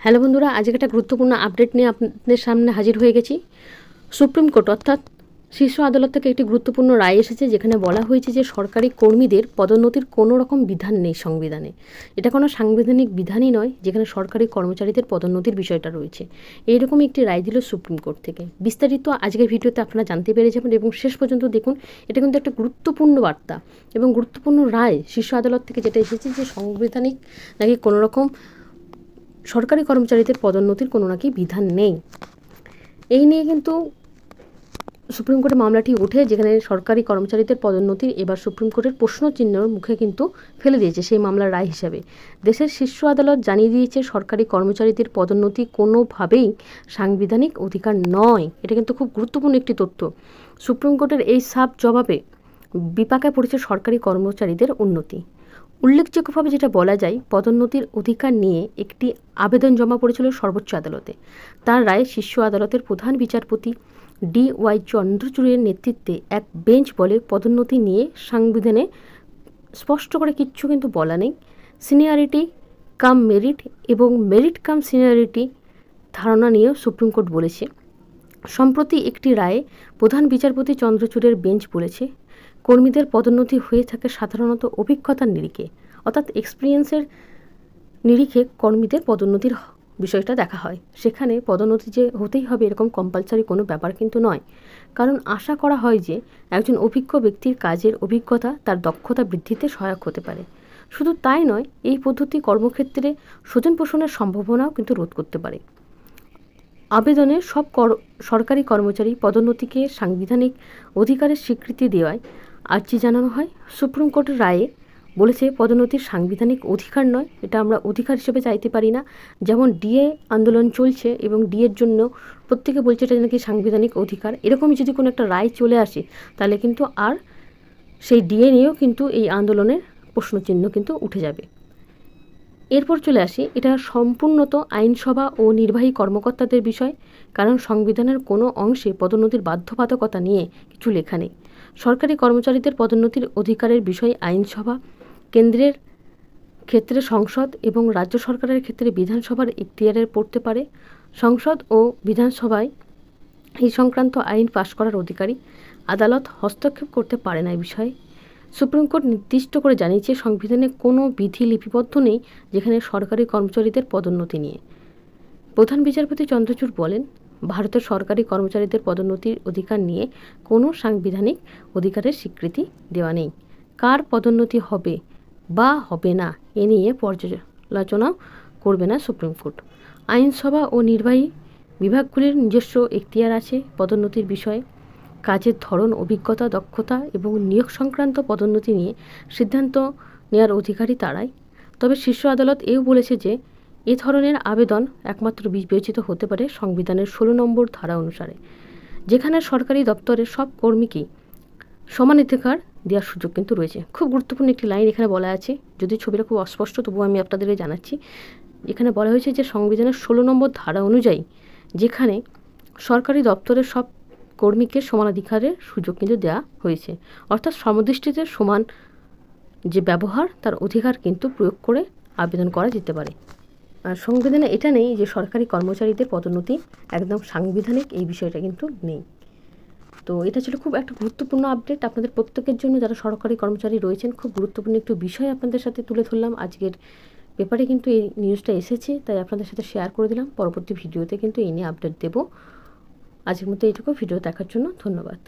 Hello বন্ধুরা, আজকে একটা গুরুত্বপূর্ণ আপডেট নিয়ে আপনাদের সামনে হাজির হয়ে গেছি। সুপ্রিম কোর্ট অর্থাৎ শীর্ষ আদালত থেকে একটি গুরুত্বপূর্ণ রায় এসেছে, যেখানে বলা হয়েছে যে সরকারি কর্মীদের পদোন্নতির কোনো রকম বিধান নেই সংবিধানে। এটা কোনো সাংবিধানিক বিধানই নয় যেখানে সরকারি কর্মচারীদের পদোন্নতির বিষয়টা রয়েছে। এইরকমই একটি রায় দিল সুপ্রিম কোর্ট থেকে। বিস্তারিত আজকের ভিডিওতে আপনারা জানতে পেরে যাবেন এবং শেষ পর্যন্ত দেখুন। এটা কিন্তু একটা গুরুত্বপূর্ণ বার্তা এবং গুরুত্বপূর্ণ রায় শীর্ষ আদালত থেকে যেটা এসেছে যে সাংবিধানিক নাকি কোনো রকম সরকারি কর্মচারীদের পদোন্নতির কোনো নাকি বিধান নেই। এই নিয়ে কিন্তু সুপ্রিম কোর্টে মামলাটি ওঠে, যেখানে সরকারি কর্মচারীদের পদোন্নতির এবার সুপ্রিম কোর্টের প্রশ্নচিহ্নের মুখে কিন্তু ফেলে দিয়েছে সেই মামলার রায় হিসাবে। দেশের শীর্ষ আদালত জানিয়ে দিয়েছে সরকারি কর্মচারীদের পদোন্নতি কোনোভাবেই সাংবিধানিক অধিকার নয়। এটা কিন্তু খুব গুরুত্বপূর্ণ একটি তথ্য। সুপ্রিম কোর্টের এই সাফ জবাবে বিপাকে পড়েছে সরকারি কর্মচারীদের উন্নতি। উল্লেখযোগ্যভাবে যেটা বলা যায়, পদোন্নতির অধিকার নিয়ে একটি আবেদন জমা পড়েছিল সর্বোচ্চ আদালতে। তার রায়ে শীর্ষ আদালতের প্রধান বিচারপতি DY চন্দ্রচূড়ের নেতৃত্বে এক বেঞ্চ বলে, পদোন্নতি নিয়ে সংবিধানে স্পষ্ট করে কিচ্ছু কিন্তু বলা নেই। সিনিয়রিটি কাম মেরিট এবং মেরিট কাম সিনিয়রিটি ধারণা নিয়েও সুপ্রিম কোর্ট বলেছে। সম্প্রতি একটি রায়ে প্রধান বিচারপতি চন্দ্রচূড়ের বেঞ্চ বলেছে, কর্মীদের পদোন্নতি হয়ে থাকে সাধারণত অভিজ্ঞতার নিরিখে, অর্থাৎ এক্সপিরিয়েন্সের নিরিখে কর্মীদের পদোন্নতির বিষয়টা দেখা হয়। সেখানে পদোন্নতি যে হতেই হবে এরকম কম্পালসারি কোনো ব্যাপার কিন্তু নয়, কারণ আশা করা হয় যে একজন অভিজ্ঞ ব্যক্তির কাজের অভিজ্ঞতা তার দক্ষতা বৃদ্ধিতে সহায়ক হতে পারে। শুধু তাই নয়, এই পদ্ধতি কর্মক্ষেত্রে স্বজন পোষণের সম্ভাবনাও কিন্তু রোধ করতে পারে। আবেদনে সব সরকারি কর্মচারী পদোন্নতিকে সাংবিধানিক অধিকারের স্বীকৃতি দেওয়ায় আর্জি জানানো হয়। সুপ্রিম কোর্টের রায়ে বলেছে, পদোন্নতির সাংবিধানিক অধিকার নয়, এটা আমরা অধিকার হিসেবে চাইতে পারি না। যেমন ডিএ আন্দোলন চলছে এবং ডিএর জন্য প্রত্যেকে বলছে এটা নাকি সাংবিধানিক অধিকার। এরকমই যদি কোনো একটা রায় চলে আসে তাহলে কিন্তু আর সেই ডিএ নিয়েও কিন্তু এই আন্দোলনের প্রশ্নচিহ্ন কিন্তু উঠে যাবে। এরপর চলে আসি, এটা সম্পূর্ণত আইনসভা ও নির্বাহী কর্মকর্তাদের বিষয়, কারণ সংবিধানের কোনো অংশে পদোন্নতির বাধ্যবাধকতা নিয়ে কিছু লেখা নেই। সরকারি কর্মচারীদের পদোন্নতির অধিকারের বিষয়ে আইনসভা, কেন্দ্রের ক্ষেত্রে সংসদ এবং রাজ্য সরকারের ক্ষেত্রে বিধানসভার এখতিয়ারে পড়তে পারে। সংসদ ও বিধানসভায় এই সংক্রান্ত আইন পাশ করার অধিকারী। আদালত হস্তক্ষেপ করতে পারে না এই বিষয়ে। সুপ্রিম কোর্ট নির্দিষ্ট করে জানিয়েছে, সংবিধানে কোনো বিধি লিপিবদ্ধ নেই যেখানে সরকারি কর্মচারীদের পদোন্নতি নিয়ে। প্রধান বিচারপতি চন্দ্রচূড় বলেন, ভারতের সরকারি কর্মচারীদের পদোন্নতির অধিকার নিয়ে কোনো সাংবিধানিক অধিকারের স্বীকৃতি দেওয়া নেই। কার পদোন্নতি হবে বা হবে না এ নিয়ে পর্যালোচনা করবে না সুপ্রিম কোর্ট। আইনসভা ও নির্বাহী বিভাগগুলির নিজস্ব এখতিয়ার আছে পদোন্নতির বিষয়ে। কাজের ধরন, অভিজ্ঞতা, দক্ষতা এবং নিয়োগ সংক্রান্ত পদোন্নতি নিয়ে সিদ্ধান্ত নেওয়ার অধিকারী তারাই। তবে শীর্ষ আদালত এও বলেছে যে এ ধরনের আবেদন একমাত্র বিবেচিত হতে পারে সংবিধানের 16 নম্বর ধারা অনুসারে, যেখানে সরকারি দপ্তরের সব কর্মীকেই সমান অধিকার দেওয়ার সুযোগ কিন্তু রয়েছে। খুব গুরুত্বপূর্ণ একটি লাইন এখানে বলা আছে, যদি ছবিটা খুব অস্পষ্ট তবুও আমি আপনাদের জানাচ্ছি। এখানে বলা হয়েছে যে সংবিধানের 16 নম্বর ধারা অনুযায়ী যেখানে সরকারি দপ্তরের সব কর্মীকে সমানাধিকারের সুযোগ কিন্তু দেওয়া হয়েছে, অর্থাৎ সমদৃষ্টিতে সমান যে ব্যবহার তার অধিকার কিন্তু প্রয়োগ করে আবেদন করা যেতে পারে। আর সংবিধানে এটা নেই যে সরকারি কর্মচারীদের পদোন্নতি একদম সাংবিধানিক, এই বিষয়টা কিন্তু নেই। তো এটা ছিল খুব একটা গুরুত্বপূর্ণ আপডেট আপনাদের প্রত্যেকের জন্য যারা সরকারি কর্মচারী রয়েছেন। খুব গুরুত্বপূর্ণ একটু বিষয় আপনাদের সাথে তুলে ধরলাম। আজকের পেপারে কিন্তু এই নিউজটা এসেছে, তাই আপনাদের সাথে শেয়ার করে দিলাম। পরবর্তী ভিডিওতে কিন্তু এই নিয়ে আপডেট দেবো। আজকের মতো এইটুকু। ভিডিও দেখার জন্য ধন্যবাদ।